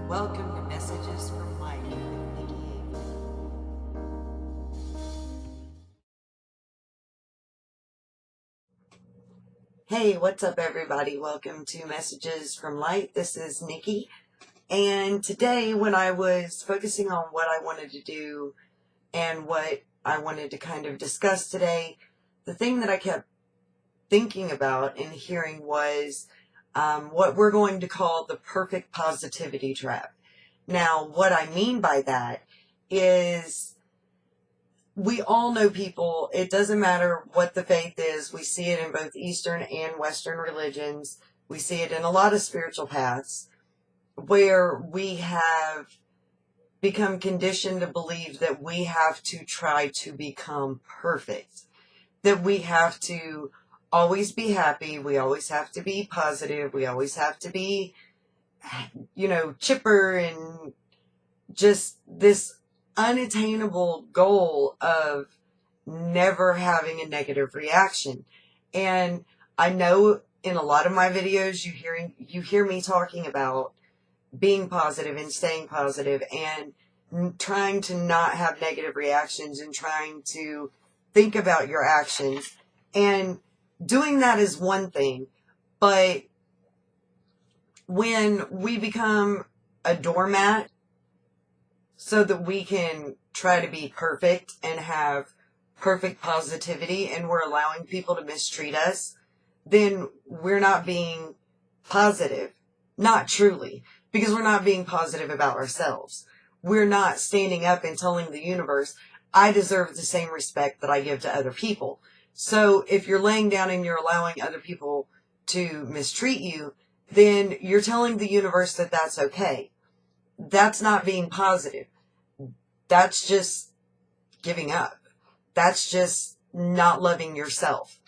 Welcome to Messages from Light with Nikki Avery. Hey, what's up everybody? Welcome to Messages from Light. This is Nikki. And today when I was focusing on what I wanted to do and what I wanted to kind of discuss today, the thing that I kept thinking about and hearing was what we're going to call the perfect positivity trap. Now, what I mean by that is we all know people, it doesn't matter what the faith is, we see it in both Eastern and Western religions, we see it in a lot of spiritual paths, where we have become conditioned to believe that we have to try to become perfect, that we have to always be happy, we always have to be positive, we always have to be, chipper, and just this unattainable goal of never having a negative reaction. And I know in a lot of my videos you hear me talking about being positive and staying positive and trying to not have negative reactions and trying to think about your actions. And doing that is one thing, but when we become a doormat so that we can try to be perfect and have perfect positivity and we're allowing people to mistreat us, then we're not being positive. Not truly, because we're not being positive about ourselves. We're not standing up and telling the universe, I deserve the same respect that I give to other people. So if you're laying down and you're allowing other people to mistreat you, then you're telling the universe that that's okay. That's not being positive. That's just giving up. That's just not loving yourself.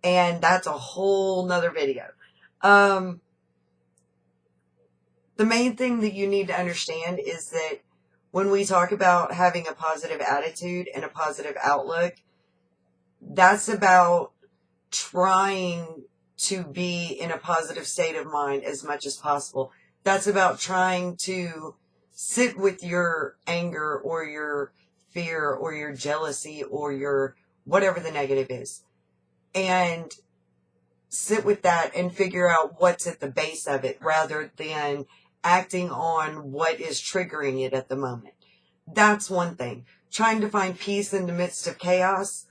And that's a whole nother video. The main thing that you need to understand is that when we talk about having a positive attitude and a positive outlook, that's about trying to be in a positive state of mind as much as possible. That's about trying to sit with your anger or your fear or your jealousy or your whatever the negative is, and sit with that and figure out what's at the base of it rather than acting on what is triggering it at the moment. That's one thing. Trying to find peace in the midst of chaos,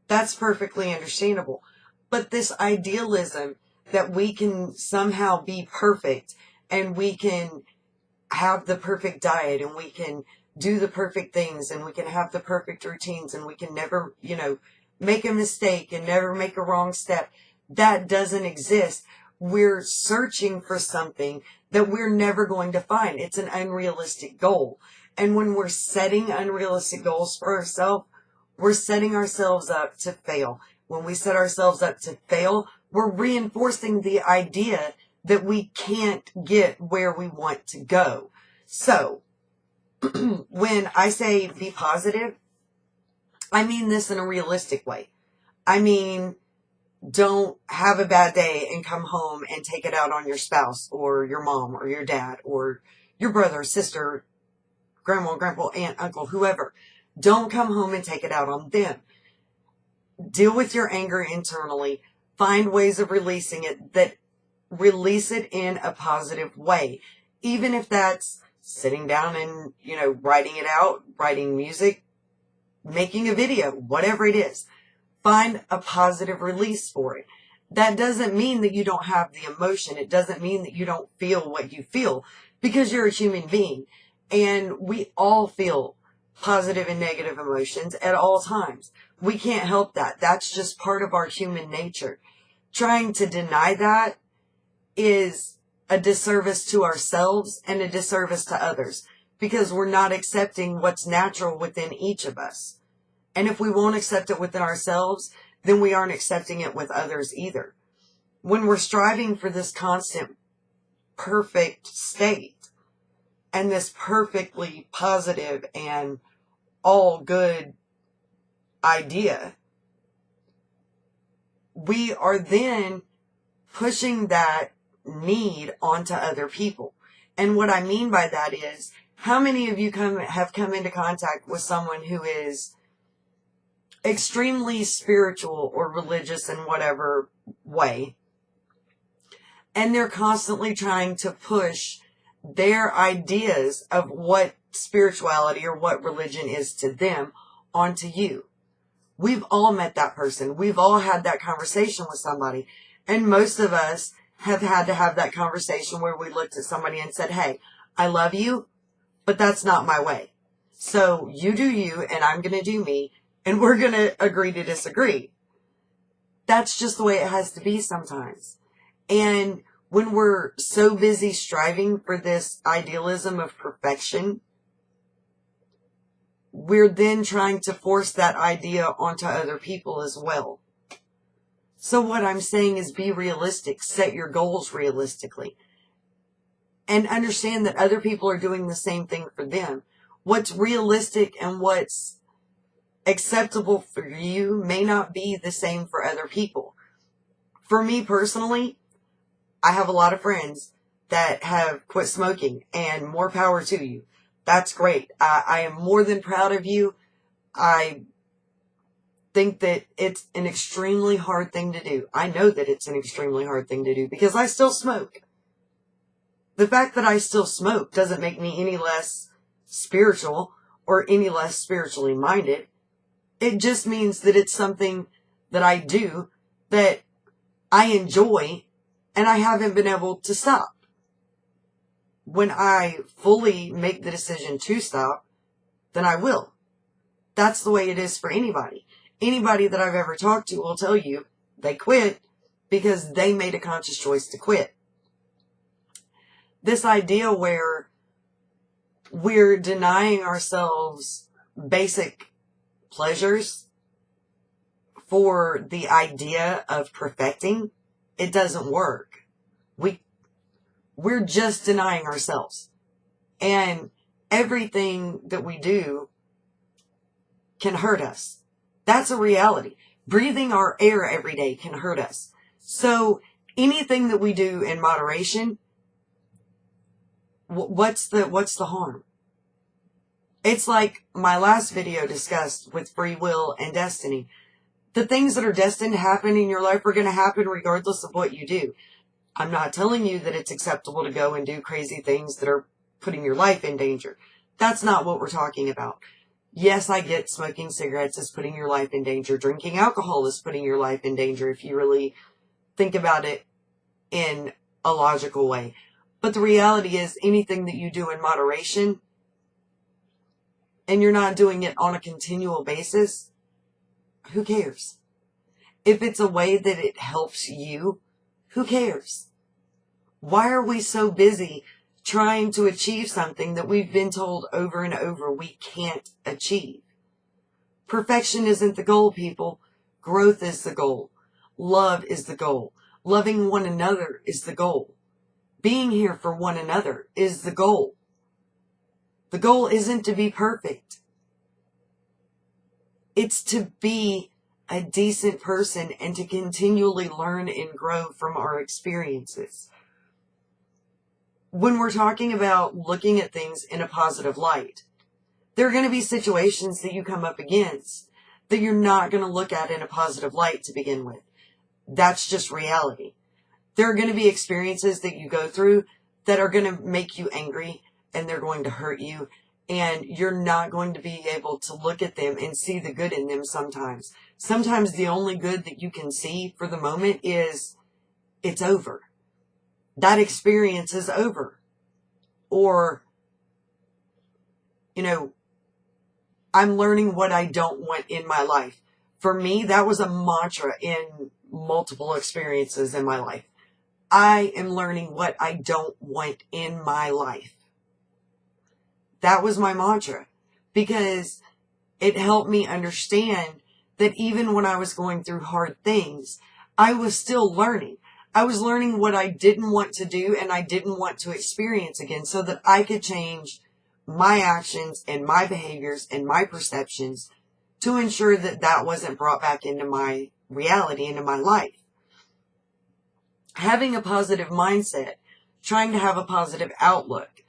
that's perfectly understandable. But this idealism that we can somehow be perfect and we can have the perfect diet and we can do the perfect things and we can have the perfect routines and we can never, make a mistake and never make a wrong step, that doesn't exist. We're searching for something that we're never going to find. It's an unrealistic goal. And when we're setting unrealistic goals for ourselves, we're setting ourselves up to fail. When we set ourselves up to fail, we're reinforcing the idea that we can't get where we want to go. So, when I say be positive, I mean this in a realistic way. I mean, don't have a bad day and come home and take it out on your spouse or your mom or your dad or your brother, sister, grandma, grandpa, aunt, uncle, whoever. Don't come home and take it out on them. Deal with your anger internally. Find ways of releasing it that release it in a positive way. Even if that's sitting down and, writing it out, writing music, making a video, whatever it is. Find a positive release for it. That doesn't mean that you don't have the emotion. It doesn't mean that you don't feel what you feel, because you're a human being. And we all feel positive and negative emotions at all times. We can't help that. That's just part of our human nature. Trying to deny that is a disservice to ourselves and a disservice to others, because we're not accepting what's natural within each of us. And if we won't accept it within ourselves, then we aren't accepting it with others either. When we're striving for this constant perfect state and this perfectly positive and all good idea, we are then pushing that need onto other people. And what I mean by that is, how many of you have come into contact with someone who is extremely spiritual or religious in whatever way, and they're constantly trying to push their ideas of what spirituality or what religion is to them onto you? We've all met that person. We've all had that conversation with somebody. And most of us have had to have that conversation where we looked at somebody and said, hey, I love you, but that's not my way. So you do you, and I'm going to do me, and we're going to agree to disagree. That's just the way it has to be sometimes. And when we're so busy striving for this idealism of perfection, we're then trying to force that idea onto other people as well. So what I'm saying is, be realistic. Set your goals realistically. And understand that other people are doing the same thing for them. What's realistic and what's acceptable for you may not be the same for other people. For me personally, I have a lot of friends that have quit smoking, and more power to you. That's great. I am more than proud of you. I think that it's an extremely hard thing to do. I know that it's an extremely hard thing to do because I still smoke. The fact that I still smoke doesn't make me any less spiritual or any less spiritually minded. It just means that it's something that I do that I enjoy, and I haven't been able to stop. When I fully make the decision to stop, then I will. That's the way it is for anybody. Anybody that I've ever talked to will tell you they quit because they made a conscious choice to quit. This idea where we're denying ourselves basic pleasures for the idea of perfecting, it doesn't work. We're just denying ourselves. And everything that we do can hurt us. That's a reality. Breathing our air every day can hurt us. So anything that we do in moderation, what's the harm? It's like my last video discussed with free will and destiny. The things that are destined to happen in your life are going to happen regardless of what you do. I'm not telling you that it's acceptable to go and do crazy things that are putting your life in danger. That's not what we're talking about. Yes, I get smoking cigarettes is putting your life in danger. Drinking alcohol is putting your life in danger if you really think about it in a logical way. But the reality is, anything that you do in moderation, and you're not doing it on a continual basis, who cares? If it's a way that it helps you, who cares? Why are we so busy trying to achieve something that we've been told over and over we can't achieve? Perfection isn't the goal, people. Growth is the goal. Love is the goal. Loving one another is the goal. Being here for one another is the goal. The goal isn't to be perfect. It's to be a decent person and to continually learn and grow from our experiences. When we're talking about looking at things in a positive light, there are going to be situations that you come up against that you're not going to look at in a positive light to begin with. That's just reality. There are going to be experiences that you go through that are going to make you angry, and they're going to hurt you, and you're not going to be able to look at them and see the good in them sometimes. Sometimes the only good that you can see for the moment is it's over. That experience is over. Or, I'm learning what I don't want in my life. For me, that was a mantra in multiple experiences in my life. I am learning what I don't want in my life. That was my mantra, because it helped me understand that even when I was going through hard things, I was still learning. I was learning what I didn't want to do and I didn't want to experience again, so that I could change my actions and my behaviors and my perceptions to ensure that that wasn't brought back into my reality, into my life. Having a positive mindset trying to have a positive outlook.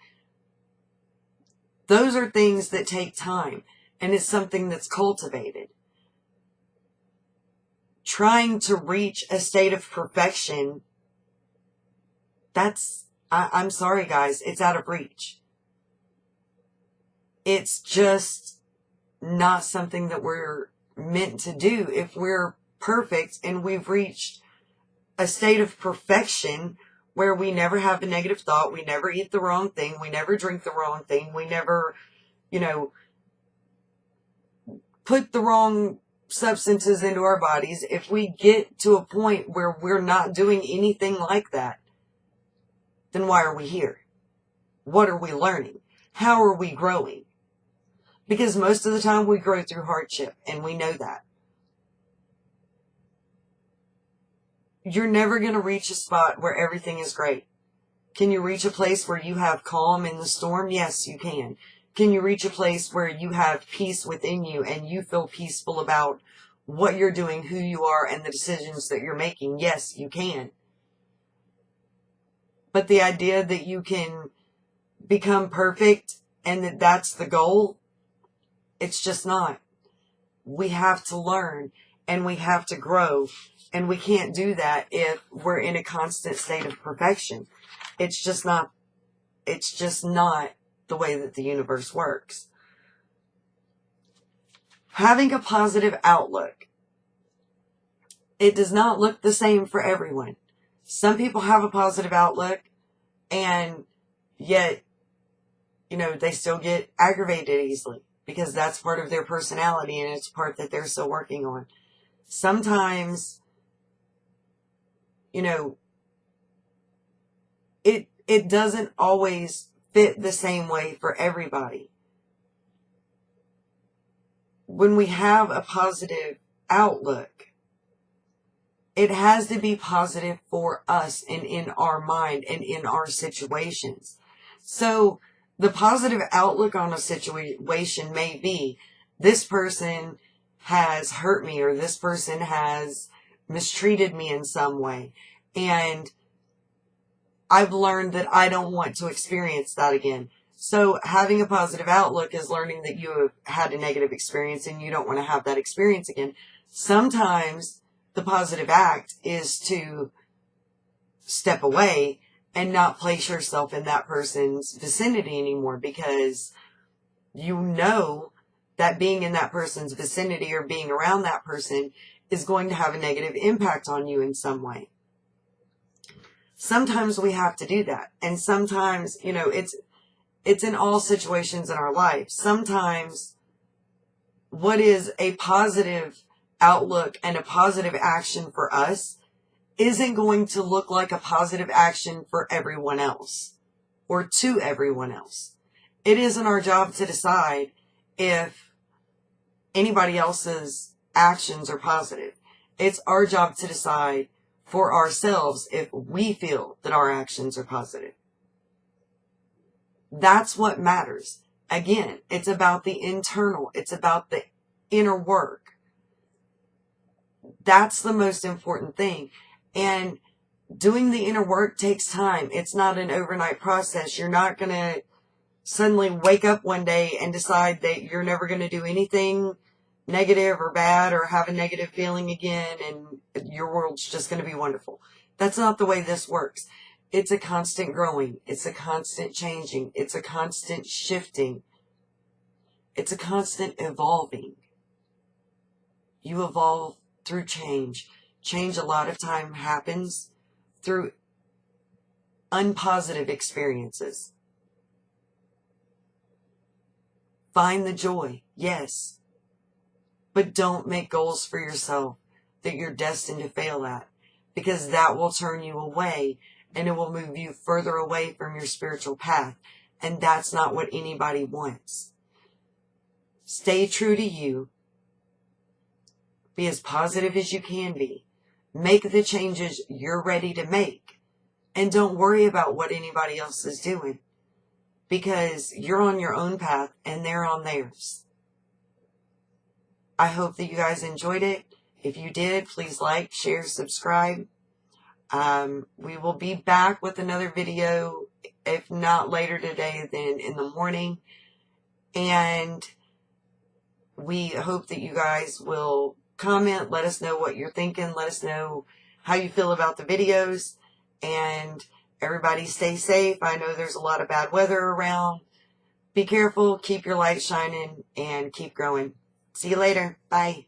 Those are things that take time, and it's something that's cultivated. Trying to reach a state of perfection, I'm sorry guys, it's out of reach. It's just not something that we're meant to do. If we're perfect and we've reached a state of perfection where we never have a negative thought, we never eat the wrong thing, we never drink the wrong thing, we never, put the wrong substances into our bodies, if we get to a point where we're not doing anything like that, then why are we here? What are we learning? How are we growing? Because most of the time we grow through hardship, and we know that. You're never going to reach a spot where everything is great. Can you reach a place where you have calm in the storm? Yes, you can. Can you reach a place where you have peace within you and you feel peaceful about what you're doing, who you are, and the decisions that you're making? Yes, you can. But the idea that you can become perfect and that that's the goal, it's just not. We have to learn and we have to grow, and we can't do that if we're in a constant state of perfection. It's just not the way that the universe works. Having a positive outlook. It does not look the same for everyone. Some people have a positive outlook, and yet, they still get aggravated easily because that's part of their personality, and it's part that they're still working on. Sometimes, it doesn't always fit the same way for everybody. When we have a positive outlook, it has to be positive for us and in our mind and in our situations. So the positive outlook on a situation may be, this person has hurt me, or this person has mistreated me in some way, and I've learned that I don't want to experience that again. So having a positive outlook is learning that you have had a negative experience and you don't want to have that experience again. Sometimes the positive act is to step away and not place yourself in that person's vicinity anymore, because you know that being in that person's vicinity or being around that person is going to have a negative impact on you in some way. Sometimes we have to do that. And sometimes, it's in all situations in our life. Sometimes what is a positive outlook and a positive action for us isn't going to look like a positive action for everyone else or to everyone else. It isn't our job to decide if anybody else's actions are positive. It's our job to decide for ourselves if we feel that our actions are positive. That's what matters. Again, it's about the internal. It's about the inner work. That's the most important thing. And doing the inner work takes time. It's not an overnight process. You're not going to suddenly wake up one day and decide that you're never going to do anything negative or bad or have a negative feeling again and your world's just going to be wonderful. That's not the way this works. It's a constant growing. It's a constant changing. It's a constant shifting. It's a constant evolving. You evolve through change. Change a lot of time happens through unpositive experiences. Find the joy, yes. But don't make goals for yourself that you're destined to fail at, because that will turn you away and it will move you further away from your spiritual path. And that's not what anybody wants. Stay true to you. Be as positive as you can be. Make the changes you're ready to make. And don't worry about what anybody else is doing, because you're on your own path and they're on theirs. I hope that you guys enjoyed it. If you did, please like, share, subscribe. We will be back with another video, if not later today, then in the morning. And we hope that you guys will comment, let us know what you're thinking, let us know how you feel about the videos, and everybody stay safe. I know there's a lot of bad weather around. Be careful, keep your light shining, and keep growing. See you later. Bye.